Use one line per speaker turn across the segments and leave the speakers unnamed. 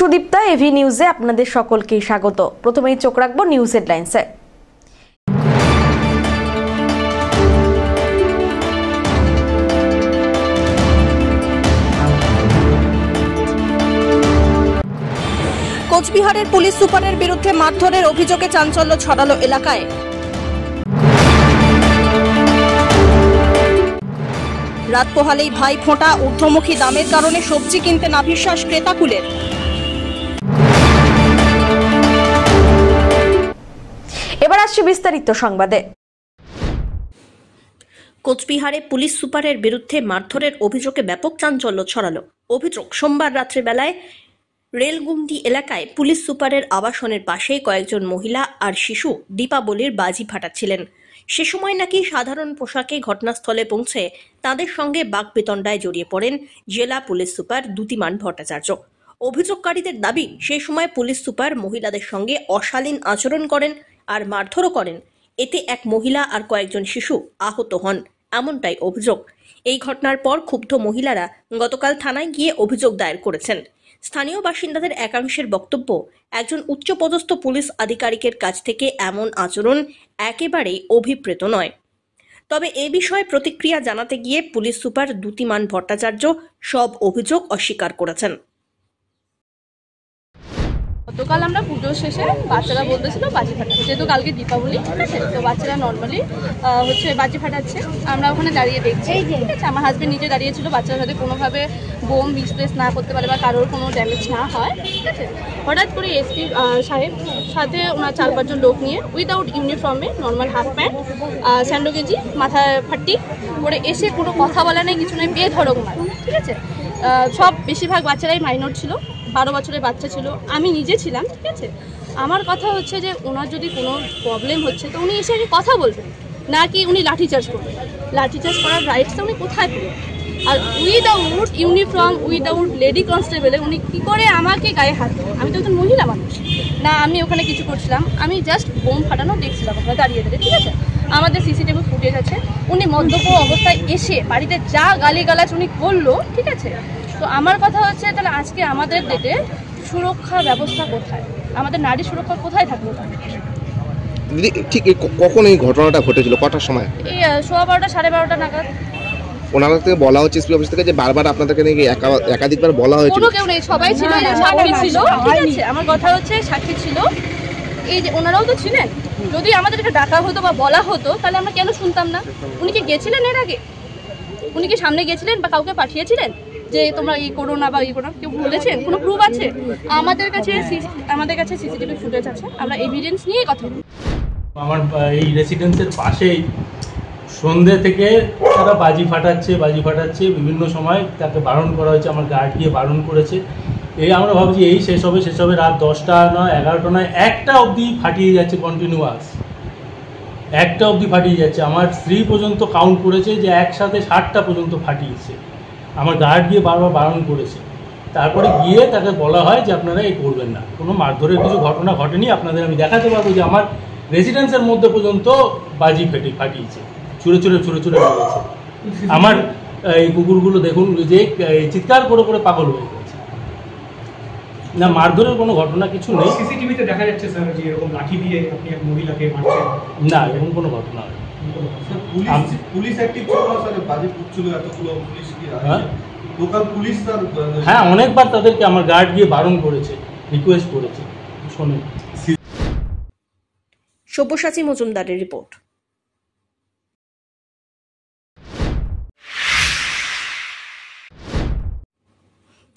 Sudipta, AV নিউজে আপনাদের সকলকে স্বাগত। প্রথমেই চোখ রাখবো নিউজ হেডলাইন্সে।
কোচবিহারের পুলিশ সুপারের বিরুদ্ধে মারধরের অভিযোগে চাঞ্চল্য ছড়ালো এলাকায়। রাত পোহালেই ভাই ফোঁটা, ঊর্ধ্বমুখী দামের কারণে সবজি কিনতে নাভিশ্বাস ক্রেতাকুলের।
এবার আসছে বিস্তারিত সংবাদে।
কোচবিহারে পুলিশ সুপারের বিরুদ্ধে মারধরের অভিযোগে ব্যাপক চাঞ্চল্য ছড়ালো। অভিযোগ, সোমবার রাত্রিবেলায় রেলগুন্ডি এলাকায় পুলিশ সুপারের আবাসনের পাশে কয়েকজন মহিলা আর শিশু দীপাবলির বাজি ফাটাচ্ছিলেন। সে সময় নাকি সাধারণ পোশাকে ঘটনাস্থলে পৌঁছে তাদের সঙ্গে বাকবিতণ্ডায় জড়িয়ে পড়েন জেলা পুলিশ সুপার দ্যুতিমান ভট্টাচার্য। অভিযোগকারীদের দাবি, সেই সময় পুলিশ সুপার মহিলাদের সঙ্গে অশালীন আচরণ করেন আর মারধরও করেন। এতে এক মহিলা আর কয়েকজন শিশু আহত হন, এমনটাই অভিযোগ। এই ঘটনার পর ক্ষুব্ধ মহিলারা গতকাল থানায় গিয়ে অভিযোগ দায়ের করেছেন। স্থানীয় বাসিন্দাদের একাংশের বক্তব্য, একজন উচ্চপদস্থ পুলিশ আধিকারিকের কাছ থেকে এমন আচরণ একেবারেই অভিপ্রেত নয়। তবে এ বিষয়ে প্রতিক্রিয়া জানাতে গিয়ে পুলিশ সুপার দ্যুতিমান ভট্টাচার্য সব অভিযোগ অস্বীকার করেছেন।
গতকাল আমরা পুজো শেষে বাচ্চারা বলতেছিল বাজি ফাটাচ্ছে, যেহেতু কালকে দীপাবলি, ঠিক আছে, তো বাচ্চারা নর্মালি বাজি ফাটাচ্ছে। আমরা ওখানে দাঁড়িয়ে দেখছি, ঠিক আছে। আমার হাজবেন্ড নিজে দাঁড়িয়েছিল বাচ্চারা যাতে কোনোভাবে বোম মিসপ্লেস না করতে পারে বা কারোর কোনো ড্যামেজ না হয়, ঠিক আছে। হঠাৎ করে এসপি সাহেব সাথে ওনার 4-5 জন লোক নিয়ে উইদাউট ইউনিফর্মে, নর্মাল হাফ প্যান্ট, স্যান্ডো গেঞ্জি, মাথায় ফাট্টি করে এসে কোনো কথা বলা নেই, কিছু নেই, বেধড়ক মার, ঠিক আছে। সব বেশিরভাগ বাচ্চারাই মাইনর ছিল, 12 বছরের বাচ্চা ছিল, আমি নিজে ছিলাম, ঠিক আছে। আমার কথা হচ্ছে যে ওনার যদি কোনো প্রবলেম হচ্ছে তো উনি এসে কথা বলবেন, না কি উনি লাঠিচার্জ করবেন। লাঠিচার্জ করার রাইটসটা উনি কোথায় পেলেন? আর উইদাউট ইউনিফর্ম, উইদাউট লেডি কনস্টেবলে উনি কী করে আমাকে গায়ে হাত দেবেন? আমি তো একজন মহিলা মানুষ না, আমি ওখানে কিছু করছিলাম, আমি জাস্ট বোম ফাটানো দেখছিলাম ওখানে দাঁড়িয়ে দাঁড়িয়ে, ঠিক আছে। আমাদের সিসিটিভি ফুটেজ আছে, উনি মদ্যপ অবস্থায় এসে বাড়িতে যা গালিগালাজ উনি করলো, ঠিক আছে। তো আমার কথা হচ্ছে, তাহলে আজকে আমাদের ডেটে সুরক্ষা ব্যবস্থা কোথায়? আমাদের নারী সুরক্ষা কোথায় থাকলো?
দিদি, ঠিক কখন এই ঘটনাটা ঘটেছিল, কটার সময়?
এই 12:15 12:30 নাগাদ।
ওনার থেকে বলা হচ্ছে এসপি অফিস থেকে যে বারবার আপনাদেরকে নিয়ে একাধিকবার বলা হয়েছিল।
কোনো কেউ নেই, সবাই ছিল, সাক্ষী ছিল, ঠিক আছে। আমার কথা হচ্ছে সাক্ষী ছিল, এই যে ওনারাও তো ছিলেন। যদি আমাদেরকে ডাকা হতো বা বলা হতো তাহলে আমরা কেন শুনতাম না? উনি কি গেছিলেন এর আগে? উনি কি সামনে গেছিলেন বা কাউকে পাঠিয়েছিলেন যে তোমরা এই করো না বা এই করো না? কেউ বলেছেন? কোনো প্রুফ আছে? আমাদের কাছে সিসিটিভি ফুটেজ আছে, আমরা এভিডেন্স নিয়ে কথা বলি।
আমার এই রেসিডেন্সের পাশেই সন্ধ্যে থেকে তারা বাজি ফাটাচ্ছে বিভিন্ন সময় তাকে বারণ করা হয়েছে, আমার গার্ড গিয়ে বারণ করেছে। এই আমরা ভাবছি এই শেষ হবে রাত 10টা নয় 11টা নয় 1টা অবধি ফাটিয়ে যাচ্ছে, কন্টিনিউয়াস 1টা অবধি ফাটিয়ে যাচ্ছে। আমার স্ত্রী পর্যন্ত কাউন্ট করেছে যে একসাথে 60টা পর্যন্ত ফাটিয়েছে। আমার গার্ড গিয়ে বারবার বারণ করেছে, তারপরে গিয়ে তাকে বলা হয় যে আপনারা এই করবেন না। কোনো মারধরের কিছু ঘটনা ঘটেনি, আপনাদের আমি দেখাতে পারবো যে আমার রেসিডেন্সের মধ্যে পর্যন্ত বাজি ফাটিয়েছে, ছুঁড়ে মেরেছে। আমার এই কুকুরগুলো দেখুন যে চিৎকার করে পাগল হয়ে গেছে। না, মারধরের কোনো ঘটনা কিছু নেই।
সিসিটিভিতে দেখা যাচ্ছে স্যার যে এরকম লাঠি দিয়ে আপনি এক মহিলাকে মারছেন।
না, এরকম কোনো ঘটনা নেই।
পুলিশ অ্যাক্টিভ ছিল না স্যার, বাজি ফুটছিল এতগুলো পুলিশ কি? Local police sir?
হ্যাঁ, অনেকবার তাদেরকে আমার গার্ড গিয়ে বারণ করেছে, রিকোয়েস্ট করেছে, শোনে।
সব্যসাচী মজুমদারের রিপোর্ট।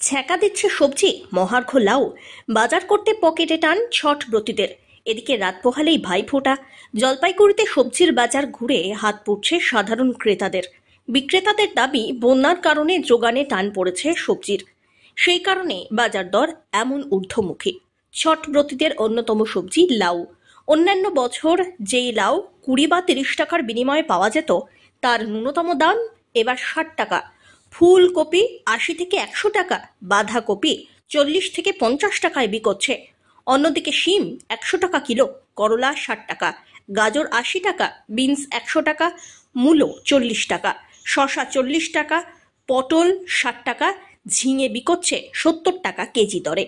ছ্যাঁকা দিচ্ছে সবজি, মহার্ঘ লাউ, বাজার করতে পকেটে টান ছট ব্রতীদের। এদিকে রাত পোহালেই ভাইফোঁটা, জলপাইগুড়িতে সবজির বাজার ঘুরে হাত পুড়ছে সাধারণ ক্রেতাদের। বিক্রেতাদের দাবি, বন্যার কারণে যোগানে টান পড়েছে সবজির, সেই কারণে বাজার দর এমন ঊর্ধ্বমুখী। ছট ব্রতীদের অন্যতম সবজি লাউ। অন্যান্য বছর যেই লাউ 20 বা 30 টাকার বিনিময়ে পাওয়া যেত, তার ন্যূনতম দাম এবার 60 টাকা। ফুলকপি 80 থেকে 100 টাকা, বাঁধাকপি 40 থেকে 50 টাকায় বিকোচ্ছে। অন্যদিকে শিম 100 টাকা কিলো, করলা 60 টাকা, গাজর 80 টাকা, বিনস 100 টাকা, মূলো 40 টাকা, শসা 40 টাকা, পটল 60 টাকা, ঝিঙে বিকোচ্ছে 70 টাকা কেজি দরে।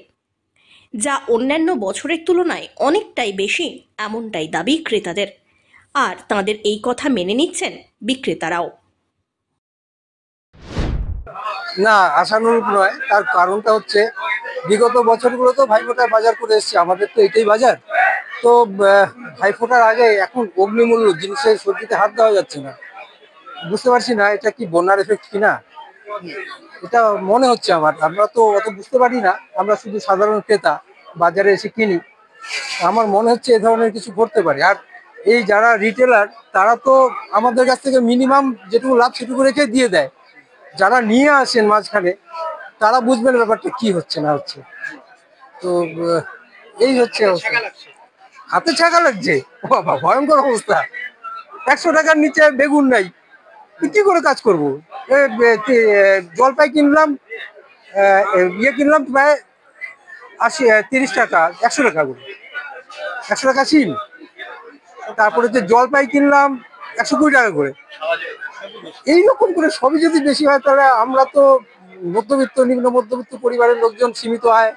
যা অন্যান্য বছরের তুলনায় অনেকটাই বেশি, এমনটাই দাবি ক্রেতাদের। আর তাদের এই কথা মেনে নিচ্ছেন বিক্রেতারাও।
না, আশানুরূপ নয়। তার কারণটা হচ্ছে বিগত বছরগুলো তো ভাইফোঁটার বাজার করে এসছে, আমাদের তো এটাই বাজার। তো ভাইফোঁটার আগে এখন অগ্নিমূল্য জিনিসের সবজিতে হাত দেওয়া যাচ্ছে না। বুঝতে পারছি না এটা কি বন্যার এফেক্ট কিনা, এটা মনে হচ্ছে আমার। আমরা তো অত বুঝতে পারি না, আমরা শুধু সাধারণ ক্রেতা বাজারে এসে কিনি। আমার মনে হচ্ছে এ ধরনের কিছু করতে পারে। আর এই যারা রিটেলার তারা তো আমাদের কাছ থেকে মিনিমাম যেটুকু লাভ সেটুকু রেখে দিয়ে দেয়। যারা নিয়ে আসেন মাঝখানে তারা বুঝবেন ব্যাপারটা কি হচ্ছে না হচ্ছে। তো এই হচ্ছে অবস্থা। হাতে ছাকা লাগছে, বাবা ভয়ঙ্কর অবস্থা। 100 টাকার নিচে বেগুন নাই, কি করে কাজ করবো? জলপাই কিনলাম, কিনলাম প্রায় 30 টাকা, 100 টাকা করে, 100 টাকা সিম। তারপরে যে জলপাই কিনলাম 120 টাকা করে। এইরকম করে সবই যদি বেশি হয় তাহলে আমরা তো মধ্যবিত্ত, নিম্ন মধ্যবিত্ত পরিবারের লোকজন, সীমিত আয়,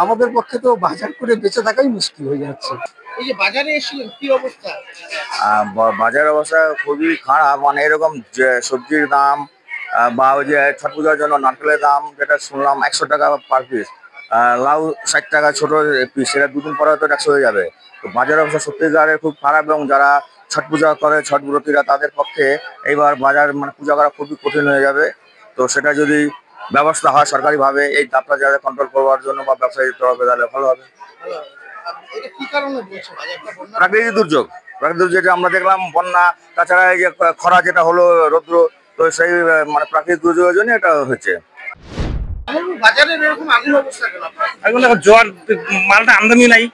আমাদের পক্ষে তো বাজার করে বেঁচে থাকাই মুশকিল হয়ে যাচ্ছে।
এই যে বাজারে এসেছিলেন, কি অবস্থা? বাজার অবস্থা খুবই খারাপ। মানে এরকম যে সবজির দাম বা ওই যে ছট পূজার জন্য নারকেলের দাম যেটা শুনলাম 100 টাকা পার পিস, লাউ 60 টাকা ছোট পিস, সেটা দুদিন পরে তো 100 হয়ে যাবে। তো বাজার অবস্থা সত্যিকারের খুব খারাপ। এবং যারা ছট পূজা করে, ছট ব্রতীরা, তাদের পক্ষে এইবার বাজার মানে পূজা করা খুবই কঠিন হয়ে যাবে। তো সেটা যদি ব্যবস্থা হয় সরকারিভাবে এই দামটা যারা কন্ট্রোল করবার জন্য বা ব্যবসায়ীর তরফে, তাহলে ভালো হবে। প্রাকৃতিক দুর্যোগ, যেটা আমরা দেখলাম বন্যা, তাছাড়া এই যে খরা যেটা হলো, রৌদ্র, তো সেই মানে প্রাকৃতিক দুর্যোগের জন্য এটা হচ্ছে।
এখন দেখো জোয়ার, মালটা আমদানি নাই।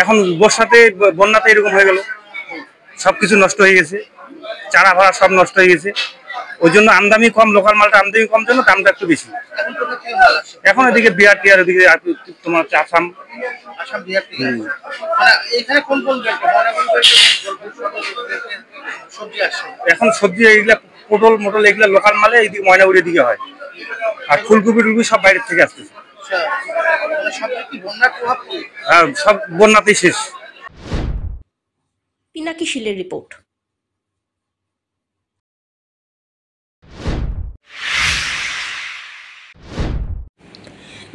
এখন বর্ষাতে বন্যাতে এরকম হয়ে গেল, সবকিছু নষ্ট হয়ে গেছে, চারা ভাড়া সব নষ্ট হয়ে গেছে। ওই জন্য আমদানি কম, লোকাল মালটা আমদানি কম জন্য দামটা একটু বেশি। এখন এদিকে বিহার টিহার, ওদিকে তোমার হচ্ছে আসাম। এখন সবজি এইগুলা পটল মটল এগুলা লোকাল মালে এইদিকে ময়নাগুড়ির দিকে হয়। আর ফুলকপি টুলকপি সব বাইরের থেকে আসতেছে। হ্যাঁ, সব বন্যাতেই শেষ।
পিনাকি শীলের রিপোর্ট।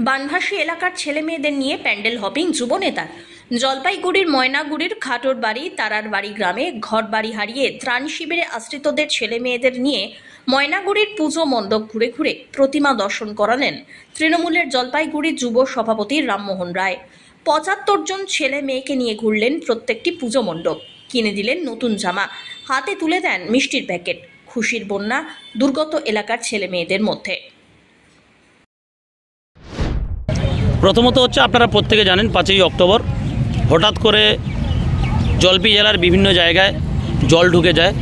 বানভাসী এলাকার ছেলে মেয়েদের নিয়ে প্যান্ডেল হপিং যুব নেতার। জলপাইগুড়ির ময়নাগুড়ির খাটোর বাড়ি তারার বাড়ি গ্রামে ঘর বাড়ি হারিয়ে ত্রাণ শিবিরে আশ্রিতদের ছেলে মেয়েদের নিয়ে ময়নাগুড়ির পুজো মণ্ডপ ঘুরে ঘুরে প্রতিমা দর্শন করালেন তৃণমূলের জলপাইগুড়ি যুব সভাপতি রামমোহন রায়। 75 জন ছেলে মেয়েকে নিয়ে ঘুরলেন প্রত্যেকটি পুজো মণ্ডপ, কিনে দিলেন নতুন জামা, হাতে তুলে দেন মিষ্টির প্যাকেট। খুশির বন্যা দুর্গত এলাকার ছেলে মেয়েদের মধ্যে।
প্রথমত হচ্ছে, আপনারা প্রত্যেকে জানেন 5ই অক্টোবর হঠাৎ করে জলপাইগুড়ি জেলার বিভিন্ন জায়গায় জল ঢুকে যায়।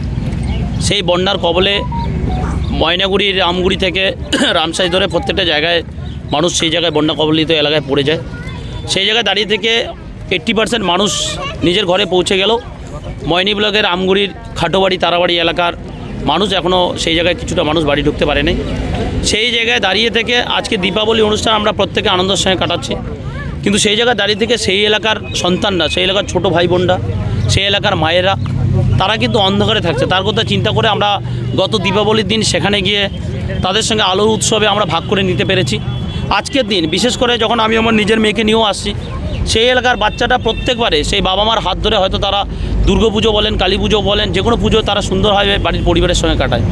সেই বন্যার কবলে ময়নাগুড়ির রামগুড়ি থেকে রামসাই ধরে প্রত্যেকটা জায়গায় মানুষ সেই জায়গায় বন্যা কবলিত এলাকায় পড়ে যায়। সেই জায়গায় দাঁড়িয়ে থেকে 80% মানুষ নিজের ঘরে পৌঁছে গেল। ময়নি ব্লকের আমগুড়ির খাটোবাড়ি তারাবাড়ি এলাকার মানুষ এখনও সেই জায়গায় কিছুটা মানুষ বাড়ি ঢুকতে পারেনি। সেই জায়গায় দাঁড়িয়ে থেকে আজকে দীপাবলি অনুষ্ঠান আমরা প্রত্যেকে আনন্দের সঙ্গে কাটাচ্ছি। কিন্তু সেই জায়গায় দাঁড়িয়ে থেকে সেই এলাকার সন্তানরা, সেই এলাকার ছোট ভাই বোনরা, সেই এলাকার মায়েরা, তারা কিন্তু অন্ধকারে থাকছে। তার কথা চিন্তা করে আমরা গত দীপাবলির দিন সেখানে গিয়ে তাদের সঙ্গে আলোর উৎসবে আমরা ভাগ করে নিতে পেরেছি। আজকের দিন বিশেষ করে যখন আমি আমার নিজের মেয়েকে নিয়েও আসছি, সেই এলাকার বাচ্চাটা প্রত্যেকবারে সেই বাবা মার হাত ধরে হয়তো তারা দুর্গাপুজো বলেন, কালী পুজো বলেন, যে কোনো পুজো তারা সুন্দরভাবে বাড়ির পরিবারের সঙ্গে কাটায়।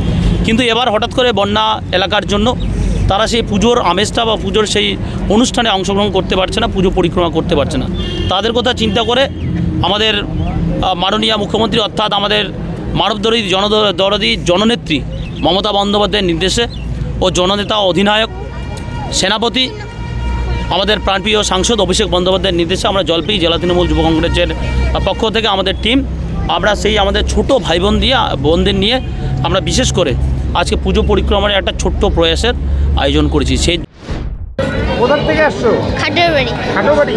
কিন্তু এবার হঠাৎ করে বন্যা এলাকার জন্য তারা সেই পুজোর আমেজটা বা পুজোর সেই অনুষ্ঠানে অংশগ্রহণ করতে পারছে না, পুজো পরিক্রমা করতে পারছে না। তাদের কথা চিন্তা করে আমাদের মাননীয় মুখ্যমন্ত্রী অর্থাৎ আমাদের মানবদরদী জনদরদী জননেত্রী মমতা বন্দ্যোপাধ্যায়ের নির্দেশে ও জননেতা অধিনায়ক সেনাপতি আমাদের প্রাণপ্রিয় সাংসদ অভিষেক বন্দ্যোপাধ্যায়ের নির্দেশে আমরা জলপাইগুড়ি জেলা তৃণমূল যুব কংগ্রেসের পক্ষ থেকে আমাদের টিম, আমরা সেই আমাদের ছোট ভাই বোনদের নিয়ে আমরা বিশেষ করে আজকে পুজো পরিক্রমার একটা ছোট্ট প্রয়াসের আয়োজন করেছি। সেই
কোথা থেকে আসছো?
খাটোবাড়ি।
খাটোবাড়ি।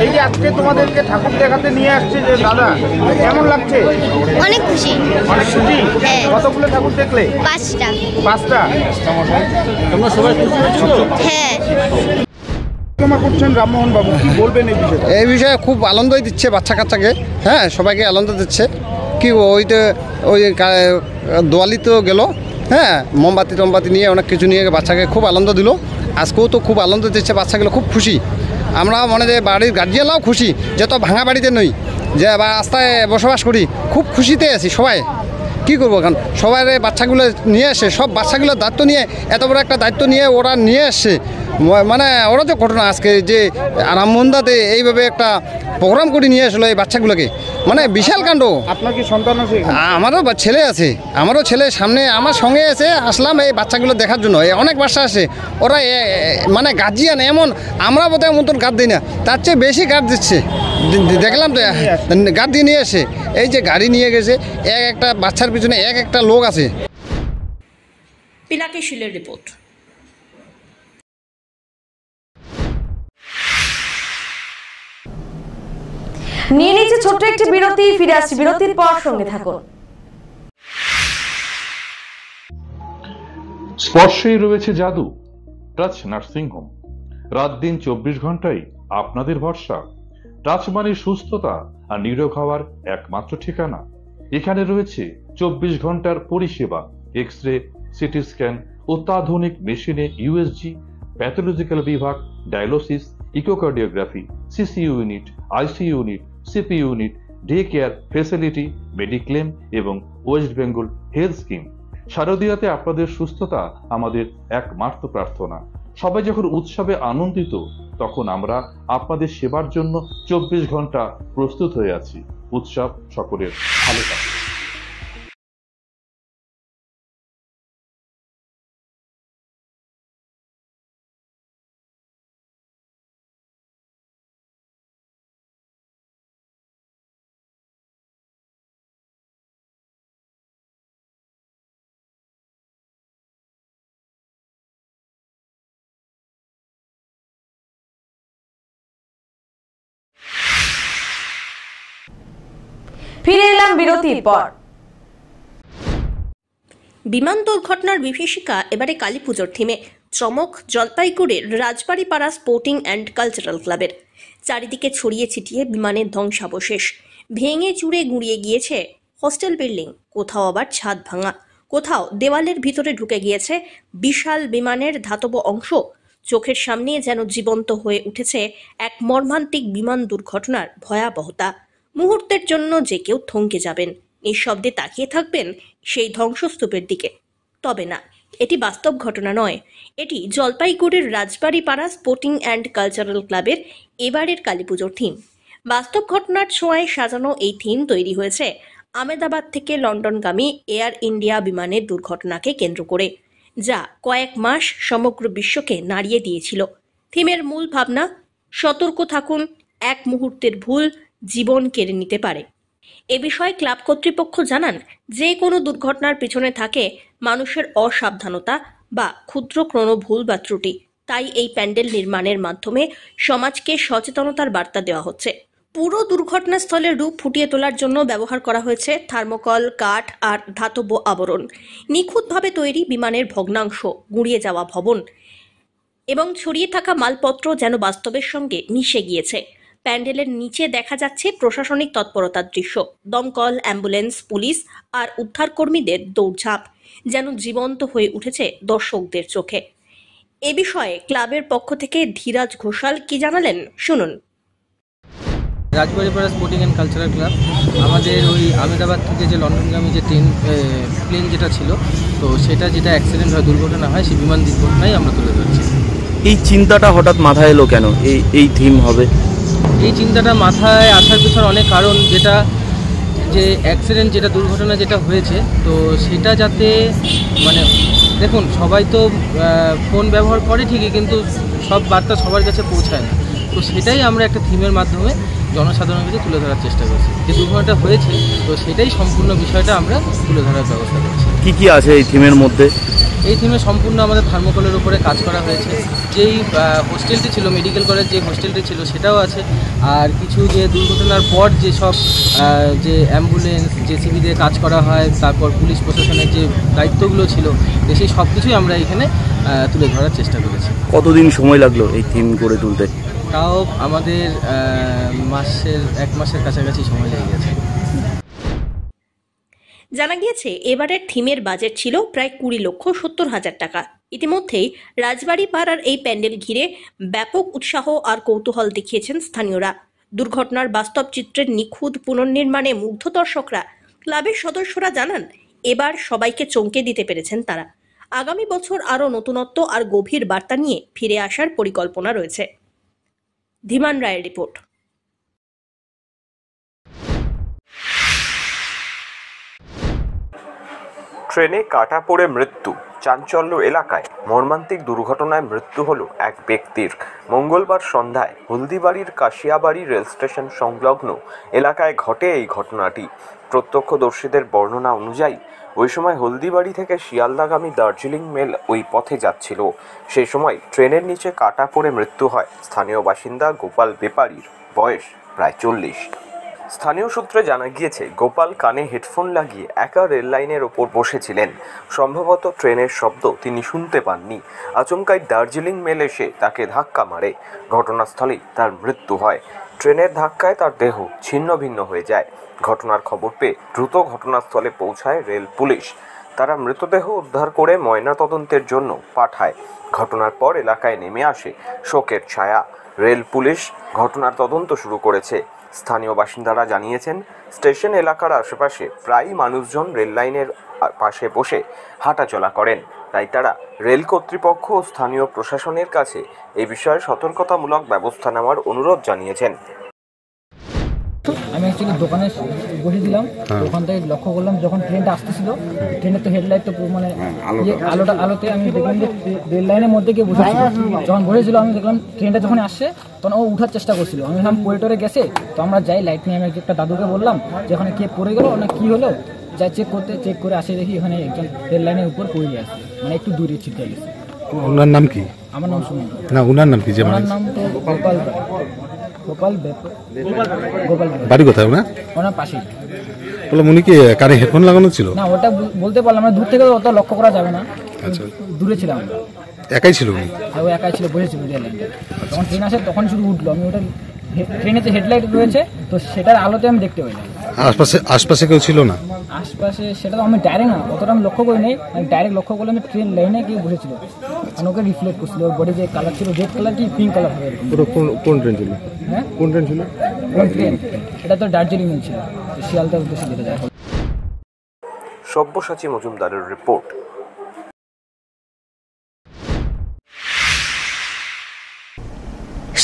এই যে আজকে তোমাদেরকে ঠাকুর দেখাতে নিয়ে আসছে যে দাদা, কেমন লাগছে?
অনেক খুশি।
অনেক খুশি?
হ্যাঁ।
কতগুলো ঠাকুর দেখলে?
5টা।
5টা?
তোমরা সবাই খুশি হয়েছো?
হ্যাঁ।
ক্ষমা করছেন রামমোহন বাবু, কি বলবেন এই বিষয়ে?
এই বিষয়ে খুব আনন্দই দিচ্ছে বাচ্চা কাচ্চাকে, হ্যাঁ সবাইকে আনন্দ দিচ্ছে। কি ওই দোয়ালি তো গেল, হ্যাঁ মোমবাতি নিয়ে অনেক কিছু নিয়ে বাচ্চাকে খুব আনন্দ দিল। আজকেও তো খুব আনন্দ দিচ্ছে, বাচ্চাগুলো খুব খুশি। আমরা মনে যে বাড়ির গার্জিয়ানরাও খুশি, যে তো ভাঙা বাড়িতে নই, যে রাস্তায় বসবাস করি, খুব খুশিতে আছি সবাই। কী করবো এখন সবাই বাচ্চাগুলো নিয়ে এসে, সব বাচ্চাগুলোর দায়িত্ব নিয়ে, এত বড় একটা দায়িত্ব নিয়ে ওরা নিয়ে এসছে। মানে ওরা যে ঘটনা আজকে যে রামমোহনদাতে এইভাবে একটা প্রোগ্রাম করে নিয়ে আসলো এই বাচ্চাগুলোকে, মানে বিশাল কাণ্ড।
আপনার কি সন্তান আছে?
আমারও ছেলে আছে, আমারও ছেলে সামনে আমার সঙ্গে এসে আসলাম এই বাচ্চাগুলো দেখার জন্য। অনেক বাচ্চা আসে, ওরা মানে গার্জিয়ান এমন, আমরা বোধহয় মতন গার্ড দিই না, তার চেয়ে বেশি গার্ড দিচ্ছে। দেখলাম তো গার্ড দিয়ে নিয়ে এসে, এই যে গাড়ি নিয়ে গেছে, একটা বাচ্চার পিছনে একটা লোক আছে।
পিনাকি শীলের রিপোর্ট।
নিয়ে নিচ্ছে ছোট্ট একটি বিরতি, ফিরে আসছি বিরতির পর, সঙ্গে থাকুন।
স্পর্শেই রয়েছে জাদু। টাচ নার্সিং হোম, রাত দিন 24 ঘন্টাই আপনাদের ভরসা। টাচ মানে সুস্থতা আর নিরোগ হওয়ার একমাত্র ঠিকানা। এখানে রয়েছে 24 ঘন্টার পরিষেবা, এক্স-রে, সিটি স্ক্যান, অত্যাধুনিক মেশিনে ইউএসজি, প্যাথোলজিক্যাল বিভাগ, dialysis, echocardiography, CCU unit, ICU unit, CP unit, day care facility, mediclaim এবং ওয়েস্ট বেঙ্গল হেলথ স্কিম। শারদীয়াতে আপনাদের সুস্থতা আমাদের একমাত্র প্রার্থনা। সবাই যখন উৎসবে আনন্দিত, তখন আমরা আপনাদের সেবার জন্য 24 ঘন্টা প্রস্তুত হয়ে আছি। উৎসব সকলের ভালো কাটুক।
ফিরে এলাম বিরতির পর।
বিমান দুর্ঘটনার বিভীষিকা এবারে কালী পুজোর থিমে। চমক জলপাইগুড়ির রাজবাড়ি পাড়া স্পোর্টিং অ্যান্ড কালচারাল ক্লাবের। চারিদিকে ছড়িয়ে ছিটিয়ে বিমানের ধ্বংসাবশেষ। ভেঙে চুরে গুঁড়িয়ে গিয়েছে হোস্টেল বিল্ডিং, কোথাও আবার ছাদ ভাঙা, কোথাও দেওয়ালের ভিতরে ঢুকে গিয়েছে বিশাল বিমানের ধাতব অংশ। চোখের সামনে যেন জীবন্ত হয়ে উঠেছে এক মর্মান্তিক বিমান দুর্ঘটনার ভয়াবহতা। মুহূর্তের জন্য যে কেউ থমকে যাবেন, নিঃশব্দে তাকিয়ে থাকবেন সেই ধ্বংসস্তূপের দিকে। তবে না, এটি বাস্তব ঘটনা নয়, এটি জলপাইগুড়ির রাজবাড়ি পাড়া স্পোর্টিং অ্যান্ড কালচারাল ক্লাবের এবারের কালীপুজোর থিম। বাস্তব ঘটনার ছোঁয়ায় সাজানো এই থিম তৈরি হয়েছে আহমেদাবাদ থেকে লন্ডনগামী এয়ার ইন্ডিয়া বিমানের দুর্ঘটনাকে কেন্দ্র করে, যা কয়েক মাস সমগ্র বিশ্বকে নাড়িয়ে দিয়েছিল। থিমের মূল ভাবনা, সতর্ক থাকুন, এক মুহূর্তের ভুল জীবন কেড়ে নিতে পারে। এ বিষয়ে ক্লাব কর্তৃপক্ষ জানান, যে কোনো দুর্ঘটনার পিছনে থাকে মানুষের অসাবধানতা বা ক্ষুদ্র কোনো ভুল বা ত্রুটি। তাই এই প্যান্ডেল নির্মাণের মাধ্যমে সমাজকে সচেতনতার বার্তা দেওয়া হচ্ছে। পুরো দুর্ঘটনাস্থলের রূপ ফুটিয়ে তোলার জন্য ব্যবহার করা হয়েছে থার্মোকল, কাঠ আর ধাতব আবরণ। নিখুঁতভাবে তৈরি বিমানের ভগ্নাংশ, গুঁড়িয়ে যাওয়া ভবন এবং ছড়িয়ে থাকা মালপত্র যেন বাস্তবের সঙ্গে মিশে গিয়েছে। প্যান্ডেলের নিচে দেখা যাচ্ছে প্রশাসনিক তৎপরতার দৃশ্য, দমকল, অ্যাম্বুলেন্স, পুলিশ আর উদ্ধারকর্মীদের দৌড়ঝাঁপ যেন জীবন্ত হয়ে উঠেছে দর্শকদের চোখে। এ বিষয়ে ক্লাবের পক্ষ থেকে ধীরাজ ঘোষাল কি জানালেন, শুনুন।
রাজবাড়ি পাড়া স্পোর্টিং অ্যান্ড কালচারাল ক্লাব আমাদের ওই আহমেদাবাদ থেকে যে লন্ডনগামী যে প্লেন যেটা ছিল, তো সেটা যেটা অ্যাক্সিডেন্ট হয়, দুর্ঘটনা হয়, সেই বিমান দুর্ঘটনাই আমরা তুলে ধরছি।
এই চিন্তাটা হঠাৎ মাথায় এলো কেন এই থিম হবে?
এই চিন্তাটা মাথায় আসার পিছনে অনেক কারণ, যেটা যে অ্যাক্সিডেন্ট যেটা দুর্ঘটনা যেটা হয়েছে, তো সেটা যাতে মানে দেখুন সবাই তো ফোন ব্যবহার করে ঠিকই, কিন্তু সব বার্তা সবার কাছে পৌঁছায় না। তো সেটাই আমরা একটা থিমের মাধ্যমে জনসাধারণের কাছে তুলে ধরার চেষ্টা করছি। যে দুর্ঘটনাটা হয়েছে, তো সেটাই সম্পূর্ণ বিষয়টা আমরা তুলে ধরার ব্যবস্থা করছি।
কি কি আছে এই থিমের মধ্যে?
এই থিমে সম্পূর্ণ আমাদের থার্মোকলের উপরে কাজ করা হয়েছে। যেই হোস্টেলটি ছিল, মেডিকেল কলেজ যে হোস্টেলটি ছিল, সেটাও আছে। আর কিছু যে দুর্ঘটনার পর যেসব যে অ্যাম্বুলেন্স, জেসিবি দিয়ে কাজ করা হয়, তারপর পুলিশ প্রশাসনের যে দায়িত্বগুলো ছিল, সেই সব কিছুই আমরা এখানে তুলে ধরার চেষ্টা করেছি।
কতদিন সময় লাগলো এই থিম করে তুলতে?
তাও আমাদের 1 মাসের কাছাকাছি সময় লেগে গেছে।
জানা গিয়েছে এবারের থিমের বাজেট ছিল প্রায় 20,70,000 টাকা। ইতিমধ্যেই রাজবাড়ি পাড়ার এই প্যান্ডেল ঘিরে ব্যাপক উৎসাহ আর কৌতূহল দেখিয়েছেন স্থানীয়রা। দুর্ঘটনার বাস্তব চিত্রের নিখুঁত পুনর্নির্মাণে মুগ্ধ দর্শকরা। ক্লাবের সদস্যরা জানান, এবার সবাইকে চমকে দিতে পেরেছেন তারা। আগামী বছর আরও নতুনত্ব আর গভীর বার্তা নিয়ে ফিরে আসার পরিকল্পনা রয়েছে। ধীমান রায়ের রিপোর্ট।
ট্রেনে কাটা পড়ে মৃত্যু, চাঞ্চল্য এলাকায়। মর্মান্তিক দুর্ঘটনায় মৃত্যু হলো এক ব্যক্তির। মঙ্গলবার সন্ধ্যায় হলদিবাড়ির কাশিয়াবাড়ি রেল স্টেশন সংলগ্ন এলাকায় ঘটে এই ঘটনাটি। প্রত্যক্ষদর্শীদের বর্ণনা অনুযায়ী ওই সময় হলদিবাড়ি থেকে শিয়ালদাগামী দার্জিলিং মেল ওই পথে যাচ্ছিল। সেই সময় ট্রেনের নিচে কাটা পড়ে মৃত্যু হয় স্থানীয় বাসিন্দা গোপাল বেপারীর, বয়স প্রায় 40। স্থানীয় সূত্রে জানা গিয়েছে, গোপাল কানে হেডফোন লাগিয়ে একা রেল লাইনের ওপর বসেছিলেন। সম্ভবত ট্রেনের শব্দ তিনি শুনতে পাননি। আচমকাই দার্জিলিং মেল এসে তাকে ধাক্কা মারে। ঘটনাস্থলেই তার মৃত্যু হয়। ট্রেনের ধাক্কায় তার দেহ ছিন্ন ভিন্ন হয়ে যায়। ঘটনার খবর পেয়ে দ্রুত ঘটনাস্থলে পৌঁছায় রেল পুলিশ। তারা মৃতদেহ উদ্ধার করে ময়নাতদন্তের জন্য পাঠায়। ঘটনার পর এলাকায় নেমে আসে শোকের ছায়া। রেল পুলিশ ঘটনার তদন্ত শুরু করেছে। স্থানীয় বাসিন্দারা জানিয়েছেন, স্টেশন এলাকার আশেপাশে প্রায়ই মানুষজন রেল লাইনের পাশে বসে হাঁটাচলা করেন। তাই তারা রেল কর্তৃপক্ষ ও স্থানীয় প্রশাসনের কাছে এই বিষয়ে সতর্কতামূলক ব্যবস্থা নেওয়ার অনুরোধ জানিয়েছেন।
আমি অ্যাকচুয়ালি দোকানে বসেছিলাম, ওখান থেকে লক্ষ্য করলাম যখন ট্রেনটা আসতেছিল, ট্রেনের তো হেডলাইট তো মানে আলোতে আমি দেখলাম যে রেল লাইনের মধ্যে গিয়ে বসেছিল। যখন বসেছিল আমি দেখলাম ট্রেনটা যখন আসছে তখন ও উঠার চেষ্টা করছিল। আমি ভাবলাম কোরিডোরে গেছে, তো আমরা যাই লাইট নিয়ে আমি একটা দাদুকে বললাম যে ওখানে কে পড়ে গেল না কি হলো, যাই চেক করে আসে দেখি ওখানে একজন রেল লাইনের উপর পড়ে গেছে, মানে একটু দূরে ছিটকে গেছে।
ওনার নাম কি?
আমার নাম সুমন।
না, ওনার নাম কি?
ওনার নাম তো গোপাল।
বাড়ি কোথায় ওনার?
ওনার পাশেই।
বললাম উনি কি কানে হেডফোন লাগানো ছিল?
না, ওটা বলতে পারলাম না, দূর থেকে অত লক্ষ্য করা যাবে না।
আচ্ছা,
দূরে ছিলাম।
একাই ছিল উনি?
ও একাই ছিল, বসেছিল রেল লাইনে। যখন ট্রেন আসে তখন শুধু উঠলো, আমি ওটা ট্রেনে যে হেডলাইট রয়েছে তো সেটার আলোতে আমি দেখতে পাইলাম।
আশপাশে কেউ ছিল না?
আশপাশে সেটা তো আমি ডাইরেক্ট না, অতটা আমি লক্ষ্য করি নাই। আমি ডাইরেক্ট লক্ষ্য করলাম যে ট্রেন লাইনে কেউ বসেছিল, আর ওকে রিফ্লেক্ট করছিল। ওর বডি যে কালার ছিল রেড কালার কি পিঙ্ক কালার হবে এরকম।
কোন ট্রেন ছিল?
হ্যাঁ,
কোন ট্রেন ছিল?
কোন ট্রেন? এটা তো দার্জিলিং ছিল, শিয়ালদার উদ্দেশ্যে যেতে যায়।
সব্যসাচী মজুমদারের রিপোর্ট।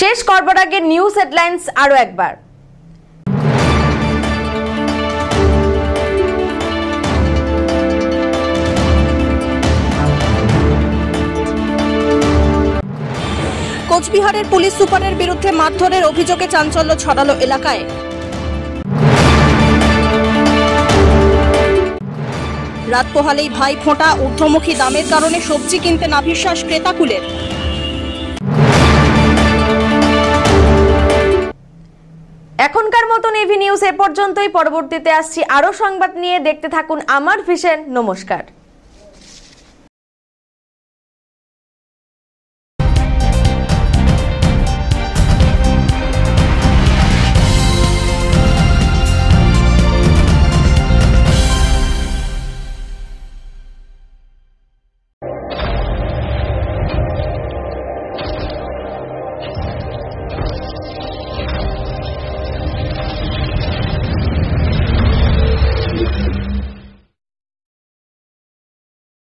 শেষ করবার আগে নিউজ হেডলাইন্স আরো একবার।
কোচবিহারের পুলিশ সুপারের বিরুদ্ধে মারধরের অভিযোগে চাঞ্চল্য ছড়ালো এলাকায়। রাত পোহালেই ভাই ফোঁটা, ঊর্ধ্বমুখী দামের কারণে সবজি কিনতে নাভিশ্বাস ক্রেতাকুলের।
এখনকার মতন এভি নিউজ এ পর্যন্তই। পরবর্তীতে আসছি আরো সংবাদ নিয়ে। দেখতে থাকুন আমার ভিশন। নমস্কার।